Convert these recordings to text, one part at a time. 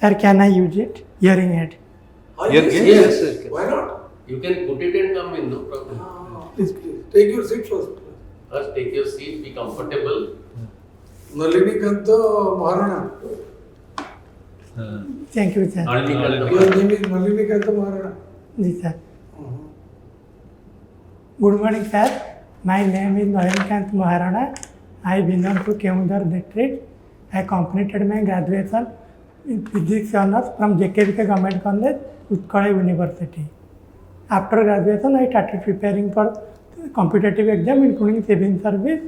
Sir, can I use it? Hearing aid. Yes. Why not? You can put it and come in, no problem. Please. Take your seat first. First, take your seat, be comfortable. Nalinikanta Maharana. Thank you, sir. Your name is Nalinikanta Maharana. Yes, sir. Good morning, sir. My name is Nalinikanta Maharana. I belong to Keundar district. I completed my graduation in physics honors from JKVK Government College, Utkala University. After graduation, I started preparing for competitive exam, including civil service,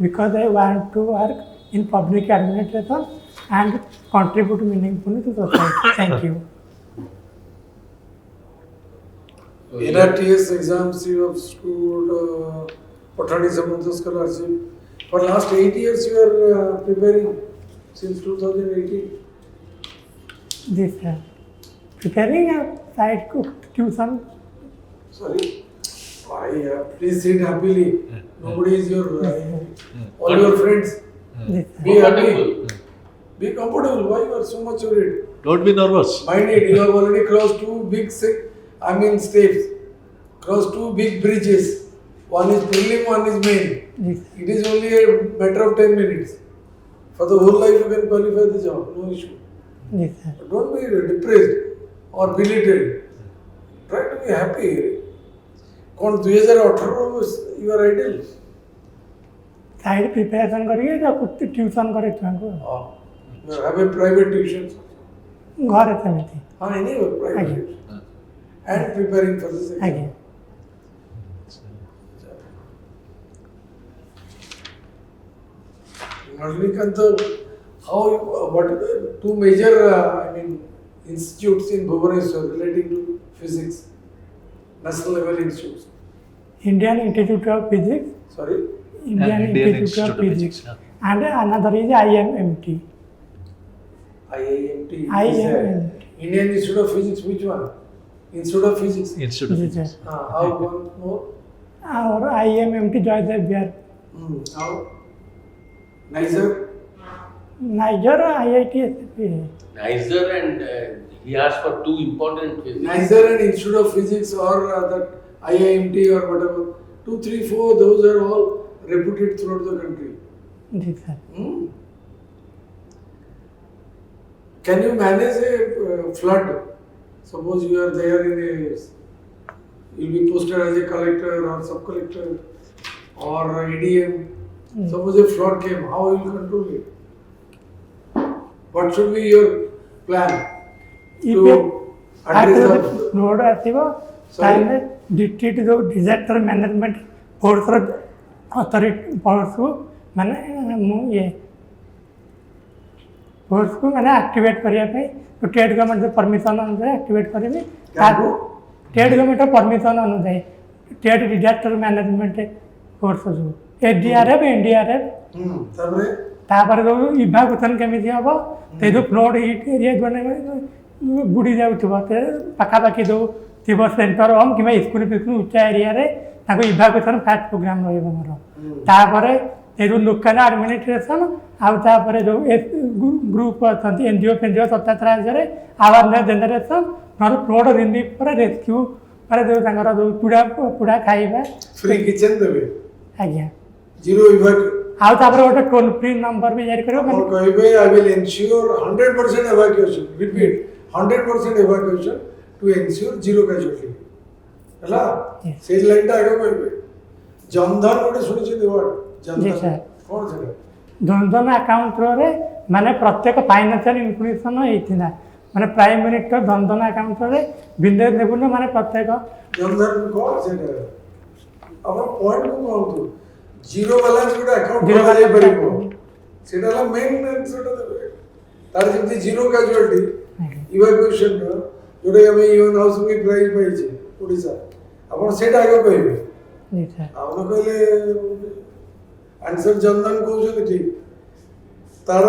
because I want to work in public administration and contribute meaningfully to society. Thank you. NRTS exams you have scored Patani Samantha scholarship. For last 8 years you are preparing since 2018. This preparing a side cook tuition. Sorry. Why? Please sit happily. Nobody is your all your friends. This Be happy. Be comfortable. Why you are so much worried? Don't be nervous. Mind it, you have already crossed two big steps. Crossed two big bridges. One is prelim, one is main. this It is only a matter of 10 minutes. For the whole life you can qualify the job, no issue. this But don't be depressed or belittled. Try to be happy. कौन 2018 you are idle. Side preparation करिए या कुछ tuition करे छुआଙ୍କୁ You have a private tuition. ଘରେ ସେମିତି Anyway, private ଆଜ୍ଞା tuition. And preparing for this exam. ଆଜ୍ଞା Rajnikant, what two major institutes in Bhubaneswar relating to physics, national level institutes. Indian Institute of Physics, Sorry, Indian Institute of Physics, and another is IMMT. IIMT. IIMT. Indian Institute of Physics, which one? Institute of Physics. Institute of Yes, Physics. sir. How one more? और IMMT Jaydev Vihar How? Nicer. NISER IIT SFP है Nicer and he asked for two important physics. Nicer and Institute of Physics or that IIMT or whatever. 2, 3, 4, those are all reputed throughout the country. जी sir Can you manage a flood? Suppose you are there in a, you'll be posted as a collector or sub-collector or ADM. Suppose a flood came, how will you control it? What should be your plan to address the flowed ଆସିବ ତାହେଲେ district ଯେଉଁ disaster management ଫୋର୍ସର authority ଫୋର୍ସକୁ ମାନେ ମୁଁ ଫୋର୍ସକୁ ମାନେ activate କରିବା ପାଇଁ state government permission ଅନୁଯାୟୀ activate କରିବି ଷ୍ଟେଟ୍ ଗଭର୍ଣ୍ଣମେଣ୍ଟ ପରମିସନ୍ ଅନୁଯାୟୀ ଷ୍ଟେଟ୍ ଡିଜାଷ୍ଟର ମ୍ୟାନେଜମେଣ୍ଟ ଫୋର୍ସ ଯେଉଁ SDRF NDRF ତାପରେ ଯେଉଁ ଇଭାକୁଏସନ୍ କେମିତି ହେବ ସେ ଯେଉଁ ଫ୍ଲୋଡ୍ ହିଟ୍ ଏରିଆ ଯେଉଁମାନେ ବୁଡ଼ି ଯାଉଥିବ ସେ ପାଖାପାଖି ଯେଉଁ ଥିବ ସେଣ୍ଟର ହୋମ୍ କିମ୍ବା ସ୍କୁଲ ଫିସ୍କୁଲ ଉଚ୍ଚା ଏରିଆରେ ତାଙ୍କୁ ଇଭାକୁଏସନ୍ ଫାଷ୍ଟ ପ୍ରୋଗ୍ରାମ୍ ରହିବ ମୋର ତାପରେ ଏ ଯେଉଁ ଲୋକାଲ ଆଡମିନିଷ୍ଟ୍ରେସନ୍ ଆଉ ତାପରେ ଯେଉଁ ଗ୍ରୁପ୍ ଅଛନ୍ତି NGO ଫେନ୍ଜିଓ ତଥା ରାଜ୍ୟରେ ଆୱାରନେସ୍ ଜେନେରେସନ୍ ନହେଲେ ଫ୍ଲୋଡ୍ ରିଲିଫ୍ ପରେ ରେସ୍କ୍ୟୁ ପରେ ଯେଉଁ ତାଙ୍କର ଯେଉଁ ପୁଡ଼ା ଖାଇବା free kitchen ଦେବେ ଆଜ୍ଞା zero evac ଆଉ ତାପରେ ଗୋଟେ ଟୋଲ୍ ଫ୍ରି ନମ୍ବର ବି ଜାରି କରିବ ଆପଣ କହିବେ I will ensure 100% evacuation. Repeat, 100% evacuation to ensure zero casualty. ହେଲା ସେଇ ଲାଇନଟା ଆଗ କହିବେ ଜନଧନ ଗୋଟେ ଶୁଣିଛନ୍ତି ୱାର୍ଡ ଜି ଜନଧନ ସାର୍ କ'ଣ ସେଟା ଜନଧନ ଆକାଉଣ୍ଟରେ ମାନେ ପ୍ରତ୍ୟେକ ଫାଇନାନ୍ସିଆଲ ଇନକ୍ଲୁଜନ ହେଇଥିଲା ମାନେ ପ୍ରାଇମ୍ ମିନିଷ୍ଟର ଜନଧନ ଆକାଉଣ୍ଟରେ ଭିଲେଜ ଲେବୁଲରେ ମାନେ ପ୍ରତ୍ୟେକ ଜନଧନ କ'ଣ ସେଟା ଆପଣ ପଏଣ୍ଟକୁ କୁହନ୍ତୁ ଜିରୋ ବାଲାନ୍ସ ଗୋଟେ ଆକାଉଣ୍ଟ Zero balance ଖୋଲାଯାଇପାରିବ account. ସେଇଟା ହେଲା ମେନ୍ ଆନ୍ସରଟା ଦେବେ ତାର ଯେମିତି ଜିରୋ କାଜୁଆଲିଟି ଆଜ୍ଞା ଇଭାକୁଏସନର ଯୋଉଟା ଆମେ ୟୁଏନ୍ ହାଉସ୍ ବି ପ୍ରାଇଜ୍ ପାଇଛେ ଓଡ଼ିଶା ଆପଣ ସେଇଟା ଆଗ କହିବେ ଜି ସାର୍ ଆପଣ କହିଲେ ଆନ୍ସର ଜନଧନ କହୁଛନ୍ତି ଠିକ୍ ତାର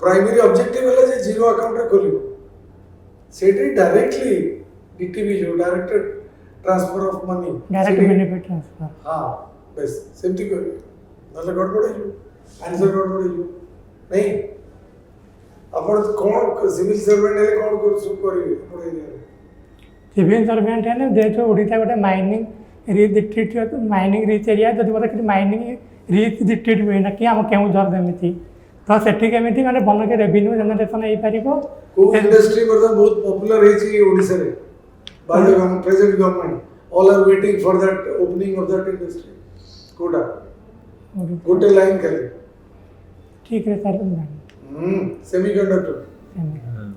ପ୍ରାଇମେରୀ ଅବଜେକ୍ଟିଭ ହେଲା ଯେ ଜିରୋ ଆକାଉଣ୍ଟରେ ଖୋଲିବ ସେଇଠି ଡାଇରେକ୍ଟଲି DTB ଯୋଉ directed transfer of money direct benefit transfer ହଁ ବେଶ ସେମିତି କରିବେ ନହେଲେ ଗଡ଼ବଡ଼ ହେଇଯିବ ଆନ୍ସର ଗଡ଼ବଡ଼ ହେଇଯିବ ନାଇଁ ଆପଣ କ'ଣ ସିଭିଲ ସର୍ଭେଣ୍ଟ ହେଲେ କ'ଣ ସବୁ କରିବେ ଆପଣ ଏରିଆରେ? ସିଭିଲ୍ ସର୍ଭେଣ୍ଟ ହେଲେ ଯେହେତୁ ଓଡ଼ିଶା ଗୋଟେ mining rich district mining rich area ଯଦି ମୋତେ କିଛି ମାଇନିଂ ରିଚ୍ ଡିଷ୍ଟ୍ରିକ୍ଟ ମିଳିଲା କି ଆମ କେଉଁଝର ଯେମିତି ତ ସେଠି କେମିତି ମାନେ ଭଲକି ରେଭିନ୍ୟୁ ଜେନେରେସନ୍ ହେଇପାରିବ। କୋଉ ଇଣ୍ଡଷ୍ଟ୍ରି ବର୍ତ୍ତମାନ ବହୁତ ପପୁଲାର ହେଇଛି ଓଡ଼ିଶାରେ by the present government all are waiting for that opening of that industry କୋଉଟା ଗୋଟେ ଲାଇନ୍ ଖାଲି ଠିକ୍ରେ ସାର୍ ସେମିକଣ୍ଡକ୍ଟର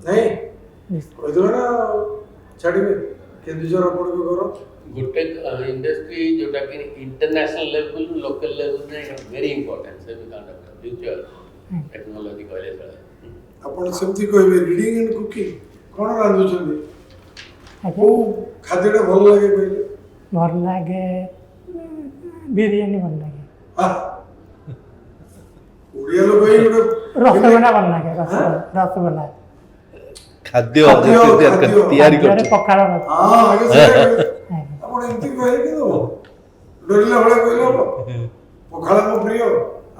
ନାଇଁ କହିଦେବେ ନା ଛାଡ଼ିବେ କେନ୍ଦୁଝର ଆପଣଙ୍କ ଘର गोटे इंडस्ट्री जोटा कि इंटरनेशनल लेवल लोकल लेवल में very important semiconductor future technology कहले चले ଆପଣ ସେମିତି କହିବେ ରିଡ଼ିଂ ଆଣ୍ଡ କୁକିଂ କ'ଣ ରାନ୍ଧୁଛନ୍ତି କୋଉ ଖାଦ୍ୟଟା ଭଲ ଲାଗେ କହିଲେ? ଭଲ ଲାଗେ ବିରିୟାନୀ ଭଲ ଲାଗେ ଓଡ଼ିଆ ଲୋକ ହିଁ ଗୋଟେ ରସଗୋଲା ଭଲ ଲାଗେ ରସଗୋଲା ଖାଦ୍ୟ ତିଆରି କରୁଛୁ ପଖାଳ ଭାତ। ହଁ ଆଗେ ସେଇଆ କହିବେ। ଆପଣ ଏମିତି କହିଲେ କି ଦେବ ଡରିଲା ଭଳିଆ କହିଲେ ହବ ପଖାଳ ମୋ ପ୍ରିୟ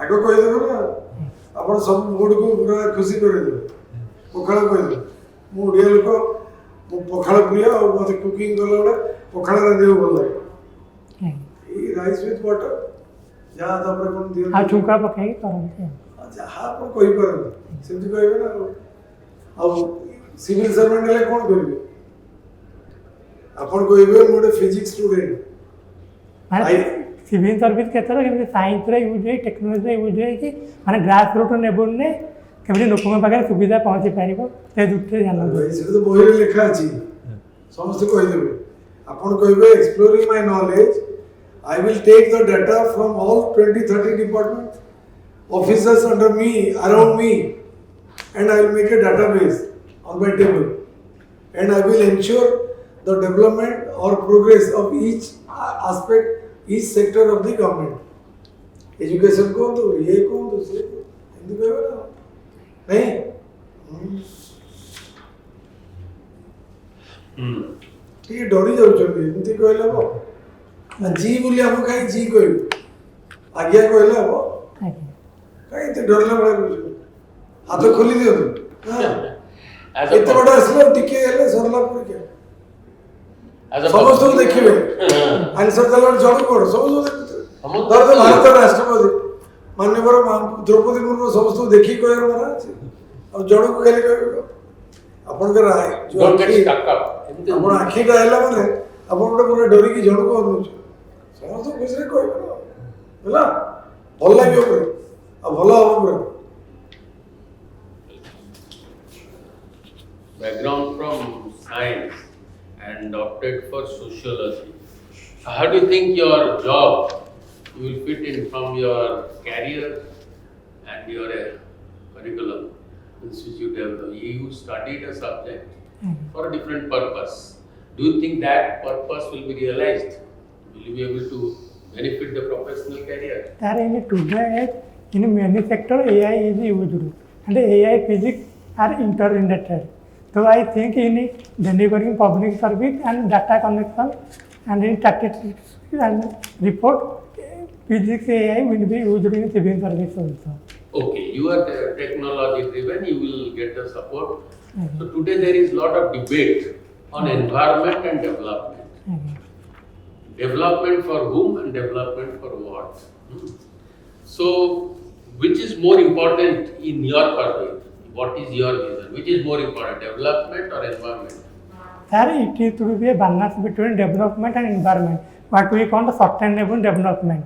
ଆଗ କହିଦେବେ ନା ଆପଣ ସବୁ ମୁଡକୁ ପୁରା ଖୁସି କରେଇଦେବେ ପଖାଳ କହିଦେବେ ମୁଁ ଓଡ଼ିଆ ଲୋକ ମୁଁ ପଖାଳ ପ୍ରିୟ ଆଉ ମୋତେ କୁକିଂ କଲାବେଳେ ପଖାଳ ରାନ୍ଧିବାକୁ ଭଲ ଲାଗେ ଏଇ ରାଇସ୍ ୱିଥ୍ ୱାଟର ଯାହା ତାପରେ କ'ଣ ଆଉ ଦିଅନ୍ତି ଛୁଙ୍କା ପକେଇକି କରନ୍ତି ଯାହା ଆପଣ କହିପାରନ୍ତି ସେମିତି କହିବେ ନା ଆଉ ସିଭିଲ ସର୍ଭେଣ୍ଟ ହେଲେ କ'ଣ କରିବେ ଆପଣ କହିବେ ମୁଁ ଗୋଟେ ଫିଜିକ୍ସ ଷ୍ଟୁଡେଣ୍ଟ ମାନେ ସିଭିଲ୍ ସର୍ଭିସ୍ କ୍ଷେତ୍ରରେ କେମିତି ସାଇନ୍ସରେ ୟୁଜ୍ ହୁଏ ଟେକ୍ନୋଲୋଜିରେ ୟୁଜ୍ ହେଇକି ମାନେ ଗ୍ରାସ୍ ରୁଟ୍ ଲେବୁଲ୍ରେ କେମିତି ଲୋକଙ୍କ ପାଖରେ ସୁବିଧା ପହଞ୍ଚି ପାରିବ ସେ ଦୃଷ୍ଟିରେ ଧ୍ୟାନ ଦେବେ। ସେଟା ତ ବହିରେ ଲେଖା ଅଛି ସମସ୍ତେ କହିଦେବେ ଆପଣ କହିବେ exploring my knowledge I will take the data from all 20-30 department officers under me, around me, and I will make a database on my table. And I will ensure the development or progress of each aspect, each sector of the government. Education को तो ये को तो से हिंदी में बोला नहीं ठीक है डरी जाऊ चलते हिंदी कहला वो जी बोली हम कहीं जी कहू आज्ञा कहला वो कहीं तो डरला बड़ा कुछ हाथ खोली दियो एते बड़ा असलो टिके हेले सरला पर क्या समस्त देखिबे आंसर दलर जड़ कोड समस्त देखिबे दर्द भारत राष्ट्रपति माननीय द्रौपदी मुर्मू समस्त देखि कहर मारा अछि अब जड़ को खाली कहबे अपन के राय जो अपन आखी डायला माने अपन गोटे पूरा डरी की जड़ को अनुछ समस्त खुशी रे कहबे होला भल लागियो पुरा अब भल हो पुरा background from science and opted for sociology. How do you think your job will fit in from your career and your curriculum which you develop? You studied a subject for a different purpose. Do you think that purpose will be realized? Will you be able to benefit the professional career? There in today in many sector AI is used and AI physics are interrelated. So I think in delivering public service and data connection and in statistics and report, physics AI will be used in civil service also. Okay, you are technology driven, you will get the support. So today there is a lot of debate on environment and development. Development for whom and development for what? So, which is more important in your purview? What is your vision? Which is more important, development or environment? Sir, it is to be a balance between development and environment. What we call the sustainable development.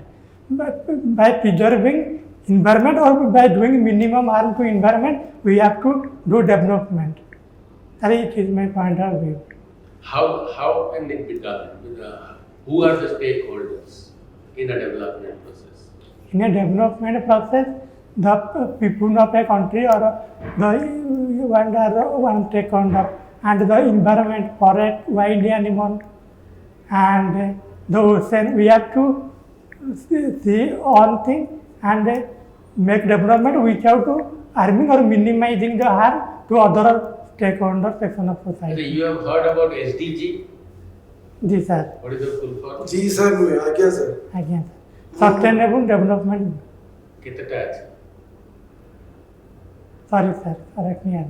By preserving environment or by doing minimum harm to environment, we have to do development. Sir, it is my point of view. How can it be done? Who are the stakeholders in a development process? In a development process, the people of a country or the one stakeholder and the environment, forest, wild animal and the ocean, we have to see all things and make development without harming or minimizing the harm to other stakeholder section of society. You have heard about SDG? Ji sir. What is the full form? जी sir आज्ञा sir Again, sustainable development. कितना है? Sorry, sir. Correct me.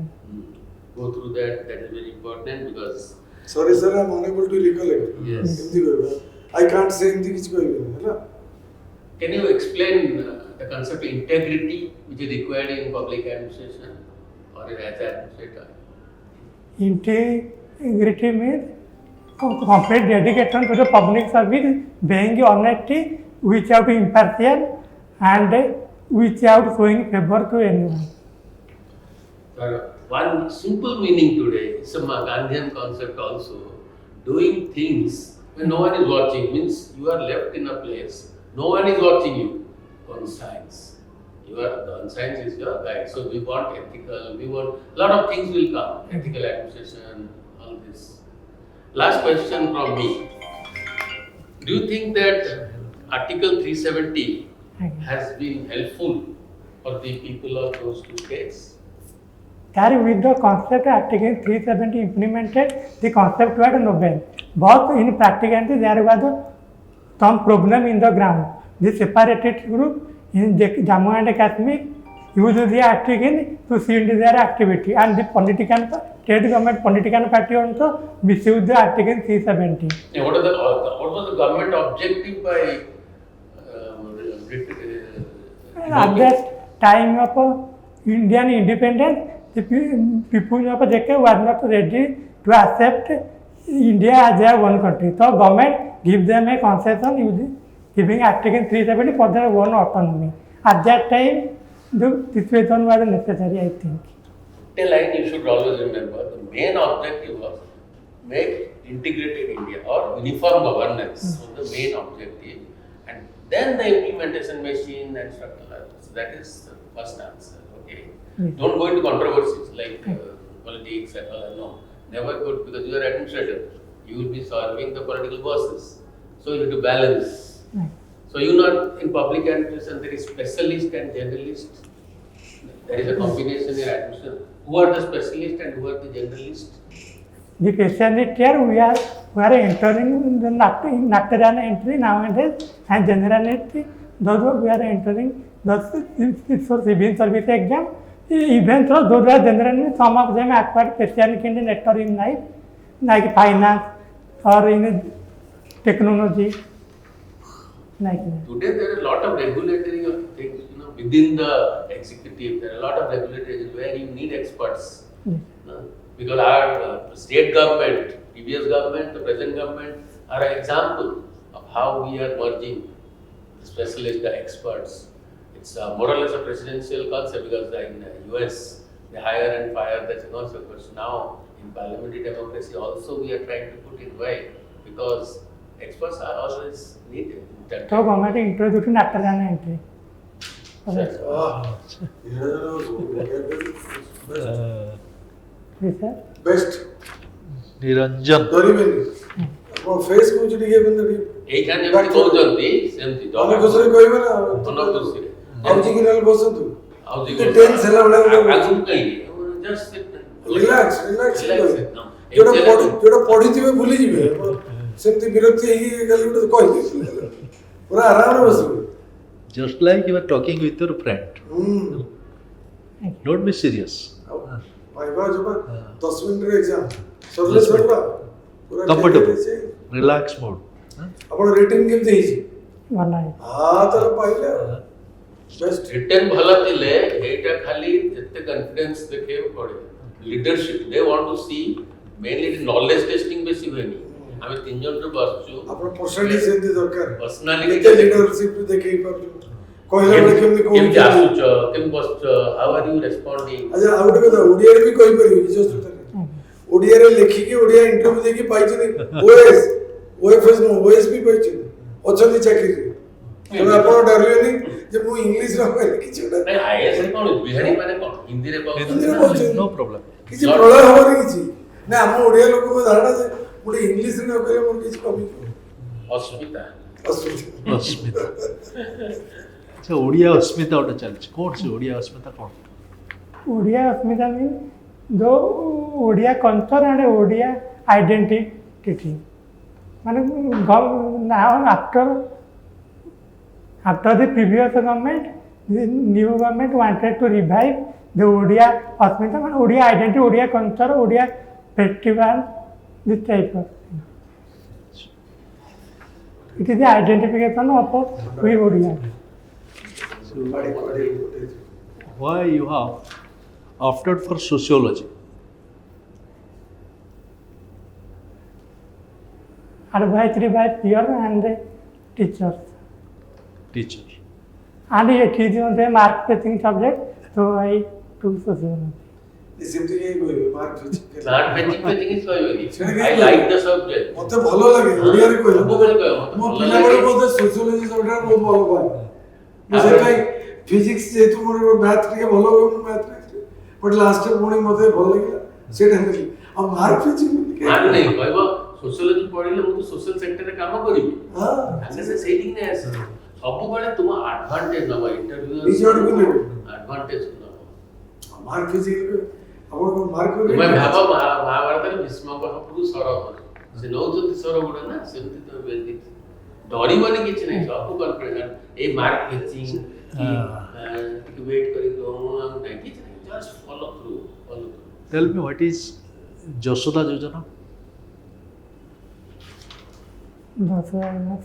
Go through that. That is very important because Sorry sir, I am unable to recollect. Yes. Hindi कहबे. I can't say Hindi किछ कहबे है ना. can you explain the concept of integrity which is required in public administration or as an administrator? Integrity means complete dedication to the public service, being honesty, without impartial, and without showing favor to anyone. Sir, one simple meaning today, it's a Gandhian concept also. Doing things when no one is watching means you are left in a place, no one is watching you. Conscience. The conscience is your guide. So we want ethical, we want a lot of things will come. Ethical administration, all this. Last question from me. Do you think that Article 370 has been helpful for the people of those two states? There with the concept Article 370 implemented, the concept was novel. But in practicality there was some problem in the ground. The separatist group in Jammu and Kashmir used the article to shield their activity, and the state government political party also misused the Article 370. Yeah, what was the government objective by At that time of Indian independence, the people of JK were not ready to accept India as their one country. So government gives them a concession giving Article 370 for their own autonomy. At that time, the situation was necessary, I think. A line you should always remember, the main objective was make integrated India or uniform governance was the main objective, and then the implementation machine and structural. So that is the first answer. Okay. Don't go into controversies like politics and all. No, never go, because you are administrator. You will be solving the political bosses. So you have to balance. So you know, in public administration there is specialist and generalist. There is a combination in administration. Who are the specialists and who are the generalists? The specialist here we are entering the nocturnal entry nowadays, and generality those we are entering those for civil service exam. Even though those are generally some of them acquired specialty in the sector in life, like finance or in technology. Like that. Today there are a lot of regulatory things, within the executive. There are a lot of regulatory where you need experts. Because our state government, previous government, the present government are an example of how we are merging the specialists, the experts. It's more or less a presidential concept, because in the US they hire and fire, that's a concept. But now in parliamentary democracy also we are trying to put it right, because experts are always needed. So government introduced nocturnal entry. Yes, sir. Best. Niranjan. ଧରିବେନି ଆପଣ face କହୁଛି ଟିକେ ବନ୍ଧୁ এইখানে যেমন কହୁଛନ୍ତି সেমতি ଆମେ ଖୁସିରେ କହିବେ ନା ମନ ଖୁସିରେ ଆଉଜି କି ନହେଲେ ବସନ୍ତୁ ଆଉ ଟିକେ ଟେନ୍ସ ହେଲା ଭଳିଆ ଆଗକୁ କାହିଁକି ଜଷ୍ଟ ରିଲାକ୍ସ ଯୋଉଟା ପଢିଥିବେ ଭୁଲିଯିବେ ସେମିତି ବିରକ୍ତି ହେଇକି ଖାଲି ଗୋଟେ କହିବେ ପୁରା ଆରାମରେ ବସିବେ Just like you are talking with your friend. Don't be serious. ଭାଇବା ଯିବା 10 ମିନିଟର ଏକ୍ସାମ ସରିଲେ ସରିଲା ପୁରା Comfortable. Relax mode. ଆପଣ ରେଟିଂ କେମିତି ହେଇଛି ଭଲ है. ତାର ପାଇଲେ ବେଷ୍ଟ ରିଟର୍ନ ଭଲ ଥିଲେ ଏଇଟା ଖାଲି ଯେତେ କନଫିଡେନ୍ସ ଦେଖେଇବାକୁ ପଡେ leadership they want to see mainly knowledge testing ବେଶୀ ହୁଏନି ଆମେ ତିନି ଜଣ ଯୋଉ ବସୁଛୁ ଆପଣ ପର୍ସନାଲିଟି ସେମିତି ଦରକାର ପର୍ସନାଲିଟି କେତେ ଲିଡରସିପ୍ ଦେଖେଇ ପାରୁଛୁ କହିଲା ବେଳେ କେମିତି କେମିତି କହୁଛୁ ଆସୁଛ କେମିତି ବସୁଛ ହାଉ ଆର୍ ୟୁ ରେସ୍ପଣ୍ଡିଂ ଆଚ୍ଛା ଆଉ ଗୋଟେ କଥା ଓଡ଼ିଆରେ ବି କହିପାରିବେ କିଛି ଅସୁବିଧା ନାହିଁ ଓଡ଼ିଆରେ ଲେଖିକି ଓଡ଼ିଆ ଇଣ୍ଟରଭ୍ୟୁ ଦେଇକି ପାଇଛନ୍ତି ଓଏସ୍ ଓଏଫଏସ୍ ନୁହଁ ଓଏସ୍ ବି ପାଇଛନ୍ତି ଅଛନ୍ତି ଚାକିରିରେ ତେଣୁ ଆପଣ ଡରିବେନି ଯେ ମୁଁ ଇଂଲିଶରେ କହିଲି କିଛି ଗୋଟେ ନାଇଁ ଆଇଏସ୍ ରେ କଣ ବିହାରୀ ମାନେ କଣ ହିନ୍ଦୀରେ ହିନ୍ଦୀରେ କହୁଛନ୍ତି କହୁଛନ୍ତି No problem. କିଛି ପ୍ରଳୟ ହବନି କିଛି ନା ଆମ ଓଡ଼ିଆ ଲୋକଙ୍କ ଧାରଣା ଯେ ଗୋଟେ ଇଂଲିଶରେ ନ କହିଲେ ମୋର କିଛି କମିଯିବ ଅସ୍ମିତା ଅସୁବିଧା अस्मिता. अच्छा ओडिया अस्मिता गोटे चलछि कोन से ओडिया अस्मिता कोन Odia Asmita means the Odia culture and Odia identity. Now after the previous government, the new government wanted to revive the Odia Asmita and Odia identity, Odia culture, Odia festival, this type of thing. It is the identification of we Odia. Why you have opted for sociology? Advisory by peer and teachers. Teacher. And it is on the marketing subject, so I took sociology. ସେମିତି କାହିଁ କହିବେ mark Not fetching is କହିବେନି। I like the subject। ମତେ ଭଲ ଲାଗେ ଓଡ଼ିଆରେ କହିଲେ ସବୁବେଳେ କହିବ, ମତେ ମୋ ଭଲ ପିଲାବେଳେ ଲାଗେ। ମତେ ସୋସିଓଲୋଜି ସବଜେକ୍ଟ ବହୁତ ଭଲ ପାଏ ମୁଁ ସେଥିପାଇଁ ଫିଜିକ୍ସ ଯେହେତୁ ମୋର ମ୍ୟାଥ୍ ଟିକେ ଭଲ ହୁଏ ମୁଁ ମ୍ୟାଥ୍ ନେଇଥିଲି ବଟ୍ ଲାଷ୍ଟରେ ପୁଣି ମତେ ଭଲ ଲାଗିଲା ସେଇଟା ନେଲି ଆଉ ମାର୍କ ଫିଜିକ୍ସ मान नहीं कहब सोशियोलॉजी पढ़िले मु तो सोशल सेक्टर रे काम करिवि ହଁ आसे से सेटिंग नै आसे सब बेले तुम एडवांटेज नबा इंटरव्यू निज आडକୁ ନେବେ एडवांटेज नबा ମାର୍କ ଫିଜିକ୍ସ ଆପଣ ମାର୍କ तुम भाव महाभारत रे भीष्म को सबु सर से नौचति सर गुडा ना सेमति तो बेलि डरिबनी किछ नै सब कॉन्फिडेंस ए मार्क फिचिंग कि वेट करी तो हम नै किछ नै just follow through Tell me what is Yashoda Yojana?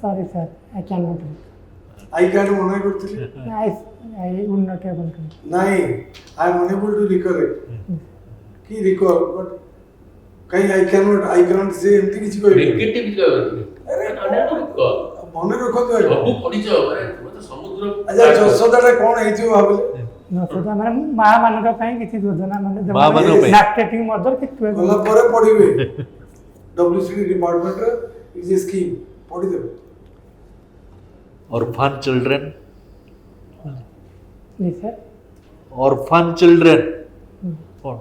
Sorry sir, I cannot read. I card ମନା କରିଥିଲି I would not able to. ନାଇଁ ଆଇ ଏମ୍ ଅନଏବଲ୍ ଟୁ ରିକଲେକ୍ଟ କି ରିକଲ୍ ବଟ୍ କାଇଁ ଆଇ କ୍ୟାନଟ୍ ସେ ଏମିତି କିଛି କହିବେ नेगेटिव कहबनी अरे, अरे को ମନେ ରଖନ୍ତୁ ଆଜ୍ଞା ସବୁ ପଢିଛ ମାନେ ତୁମେ ତ ସମୁଦ୍ର ଆଚ୍ଛା ଯଶୋଦାଟା କ'ଣ ହେଇଥିବ ଭାବିଲେ ଯଶୋଦା ମାନେ ମା ମାନଙ୍କ ପାଇଁ କିଛି ଯୋଜନା ମାନେ ମା ମାନଙ୍କ ପାଇଁ। ମାର୍କେଟିଂ ମଧ୍ୟ କିଛି ଗଲା ପରେ ପଢିବେ ଡବ୍ଲ୍ୟୁସିଡି ଡିପାର୍ଟମେଣ୍ଟରେ ଇଜ ଏ ସ୍କିମ୍ ପଢିଦେବେ Orphan children. Yes, sir. Orphan children. What?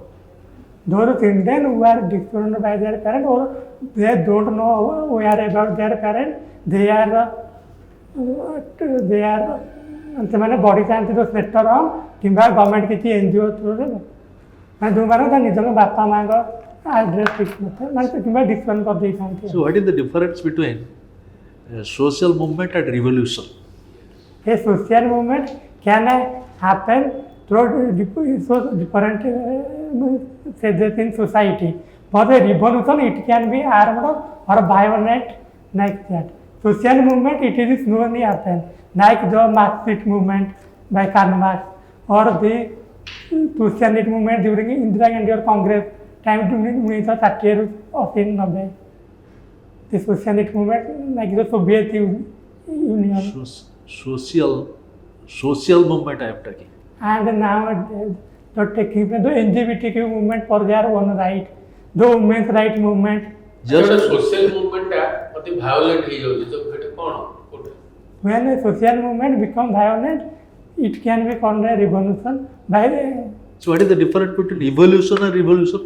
Those children who are disowned by their parents or they don't know where about their parents, they are ସେମାନେ ବଢ଼ିଥାନ୍ତି ତ ସେକ୍ଟର ହୋମ୍ କିମ୍ବା government କିଛି NGO ଥ୍ରୁରେ ମାନେ ଯେଉଁମାନେ ତା ନିଜର ବାପା ମାଆଙ୍କ ଆଡ୍ରେସ୍ ଠିକ୍ ନଥାଏ ମାନେ କିମ୍ବା ଡିସକନ୍ କରିଦେଇଥାନ୍ତି। So what is the difference between social movement and revolution? A social movement can happen through different stages in society. But a revolution, it can be armed or violent like that. Social movement, it is slowly happen, like the Marxist movement by Karl Marx or the socialist movement during Indira Gandhi or Congress time during 1930 or 1990. The socialist movement like the Soviet Union. Social movement I am talking. And now they're taking the LGBTQ movement for their own right, the women's right movement. just social movement ଟା ଅତି violent ହେଇ ଯାଉଛି ତ ସେଟା କଣ କୋଉଟା When a social movement becomes violent, it can be called a revolution by the So what is the difference between evolution and revolution?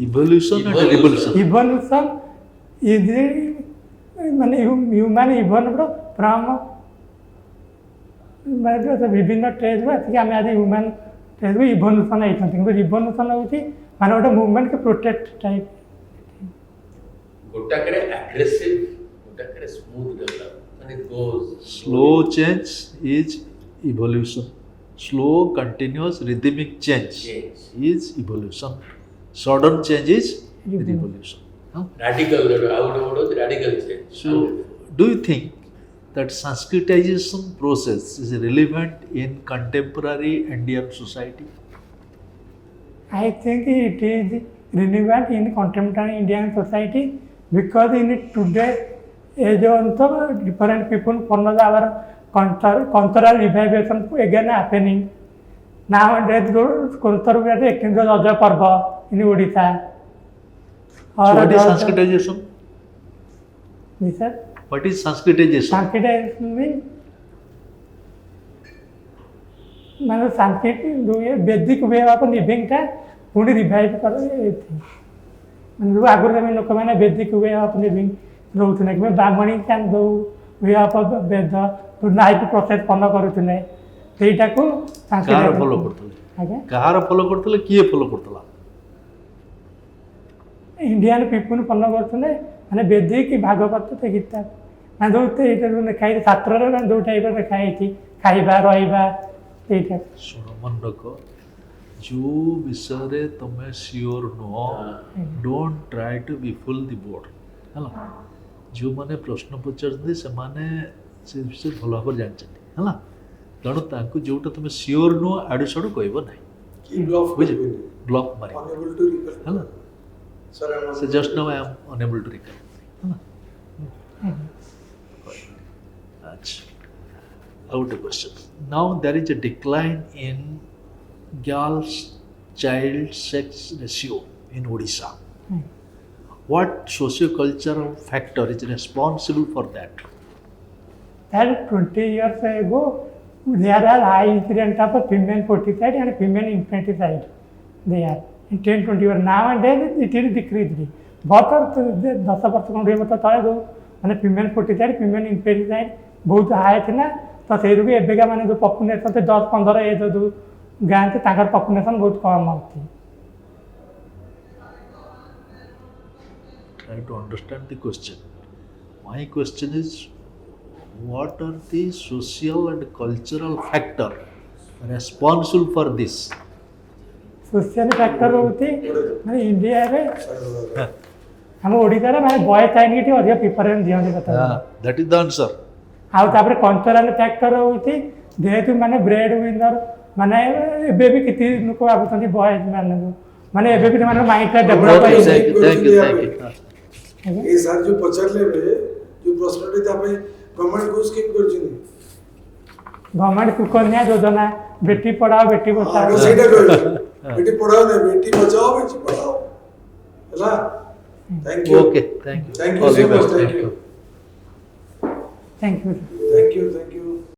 Evolution and revolution. evolution is the human evolved from ବିଭିନ୍ନ ଷ୍ଟେଜ୍ରୁ ଆସିକି ଆମେ ଆଜି human ଷ୍ଟେଜ୍ରୁ evolution ହେଇଛନ୍ତି କିନ୍ତୁ revolution ହେଉଛି ମାନେ ଗୋଟେ ମୁଭମେଣ୍ଟକୁ ପ୍ରୋଟେକ୍ଟ ଟାଇପ୍ ଗୋଟାକରେ aggressive ଗୋଟାକରେ smooth develop ମାନେ it goes Slow change is evolution. Slow, continuous, rhythmic change is evolution. Sudden change is revolution. Huh? radical ଆଉ ଗୋଟେ word ହଉଛି radical change So, do you think that Sanskritization process is relevant in contemporary Indian society? I think it is relevant in contemporary Indian society because in today age also different people follow our cultural revival again happening. Nowadays cultural extended Raja Parva in Odisha. So what is Sanskritization? Yes, sir. What is Sanskritization? Sanskritization means ମାନେ Sanskrit Vedic way of ଲିଭିଂଟା ପୁଣି revive ମାନେ ଯେଉଁ ଆଗରୁ ଆମେ ଲୋକମାନେ Vedic way of living ରହୁଥିଲେ କିମ୍ବା ବ୍ରାହ୍ମଣୀ ଯେଉଁ ୱେ ଅଫ୍ ବେଦ ଯେଉଁ ନାଇକ ପ୍ରୋସେସ୍ ଫଲୋ କରୁଥିଲେ ସେଇଟାକୁ କାହାର ଫଲୋ କରୁଥିଲେ? ଆଜ୍ଞା କାହାର ଫଲୋ କରୁଥିଲେ? କିଏ ଫଲୋ କରୁଥିଲା? ଇଣ୍ଡିଆନ୍ ପିପୁଲ୍ ଫଲୋ କରୁଥିଲେ ମାନେ ବେଦିକ ଭାଗବତ ସେ ଗୀତା ମାନେ ଯେଉଁ ଏଇଟା ଯେଉଁ ଲେଖା ହେଇଛି ଶାସ୍ତ୍ରରେ ଯେଉଁ ଟାଇପ୍ର ଲେଖା ହେଇଛି ଖାଇବା ରହିବା ଏଇଟା ଶୁଣ ମନେ ରଖ जो विषय रे तमे सियोर नुह don't try to befool the board है जो माने प्रश्न पचार से माने से विषय भल भाव जानते है तेणु तांको जोटा तुम सियोर नुह आड़ू साड़ू कहब ना He bluff बुझे between. ब्लॉक मारी Unable to recall. है Sir, I am से just now I am unable to recall है अच्छा out a question now there is a decline in girls child sex ratio in Odisha. What socio-cultural factor is responsible for that? That 20 years ago, there are high incidence of female foeticide and female infanticide. They are in 10-20 years. Nowadays, it is decreased. बहुत 10 वर्ष 20 वर्ष तले जो माने female foeticide, female infanticide बहुत high थिला तो से भी एबेगा माने जो पॉपुलेशन थे 10-15 एज जो गाँव थे ताकर पॉपुलेशन बहुत कम होती. Try to understand the question. My question is, what are the social and cultural factor responsible for this? Social factor होती माने इंडिया रे हम ओडिसा रे माने बॉय चाइल्ड की अधिक प्रिफरेंस दियंती कथा. That is the answer. आउ तापर कल्चरल फैक्टर होती जेहेतु माने ब्रेड विनर माने एबे भी किति लोक भाबुଛନ୍ତି बॉय माने एबे भी माने माइंड डेवलप Okay, होई. thank you. ये सार जो पचारले जो प्रश्नटी तापे गवर्नमेंट को स्कीम करछिनी गवर्नमेंट सुकन्या योजना बेटी पढ़ाओ बेटी बचाओ आगे सेटा कहले बेटी पढ़ाओ ना बेटी बचाओ बेटी पढ़ाओ हला thank you Okay, thank you. Thank All you the so best. Much Thank you. Thank you. Thank you